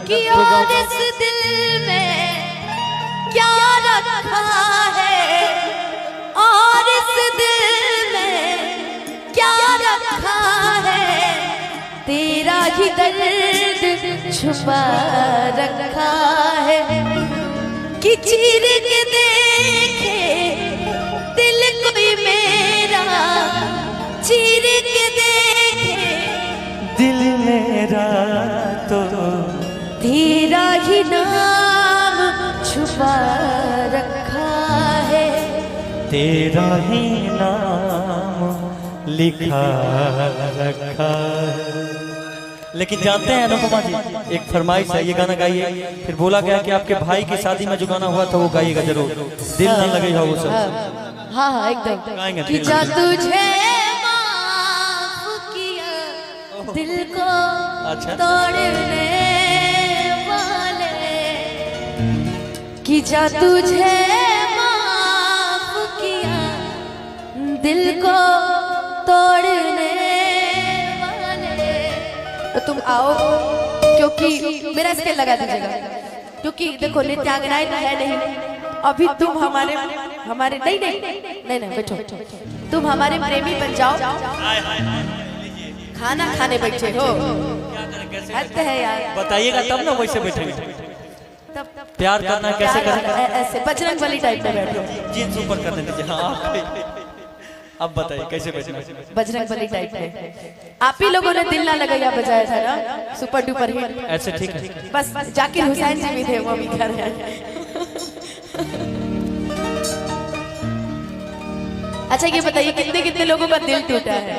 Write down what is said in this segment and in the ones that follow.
कि और इस दिल में क्या रखा है, और इस दिल में क्या रखा है, तेरा ही दर्द छुपा रखा है। कि चीर के देखे दिल कोई मेरा, चीर के देखे दिल मेरा तो तेरा ही नाम छुपा रखा है, तेरा ही नाम लिखा रखा है। लेकिन जानते हैं अनुपमा जी, एक फरमाइश है, ये गाना गाइए। फिर बोला गया कि आपके भाई की शादी में जो गाना हुआ था वो गाइएगा जरूर, दिल न लगेगा वो सब। हाँ हाँ एकदम गाएंगे। कि जा तुझे माफ किया दिल को तोड़ने वाले, कि जा तुझे माफ किया दिल को तोड़ने वाले। तो तुम आओ, क्योंकि मेरा स्केल लगा दीजिएगा, क्योंकि देखो नित्यांगनाएं तो है नहीं अभी। तुम हमारे नहीं नहीं नहीं नहीं बैठो, तुम हमारे प्रेमी बन जाओ। खाना खाने बैठे हो, हद है यार। बताइएगा तब ना वैसे बैठेंगे। तब प्यार करना कैसे करें? ऐसे बजरंग वाली टाइप में बैठो, जीन्स ऊपर करने दीजिए। हाँ अब बताइए कैसे बैठना? बजरंग वाली टाइप में। आप ही लोगों ने दिल ना लगाया बजाया था ना, सुपर डुपर हिट। ऐसे ठीक है। बस जाकिर हुसैन जी भी थे, वो भी कर रहे हैं। अच्छा ये बताइए कितने कितने लोगों का दिल टूटा है?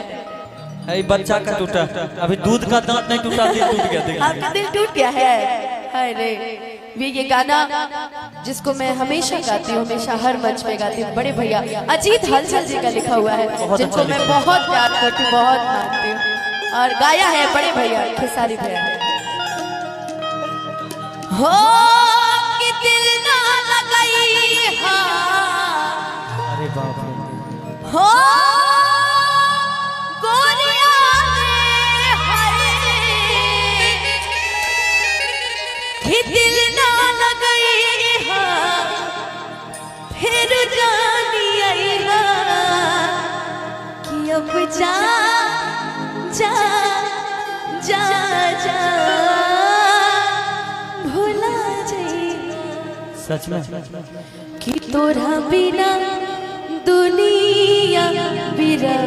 बच्चा का टूटा, अभी दूध का दांत नहीं टूटा, दिल टूट गया। आपका दिल टूट गया है? अरे ये गाना जिसको मैं हमेशा गाती हूँ, हमेशा हर मंच पे गाती हूँ, बड़े भैया अजीत हलचल जी का लिखा हुआ है, जिनको मैं बहुत प्यार करती हूँ, बहुत मानती हूँ, और गाया है बड़े भैया खेसारी भैया ने। हो कि दिल ना लगाई, अरे बाप रे। हो गोरिया ने कि दिल ना लगाई, फिर जानी आई कि अब जा जा जा जा भुला जाई। सच में कि तोरा बिना दुनिया बिरा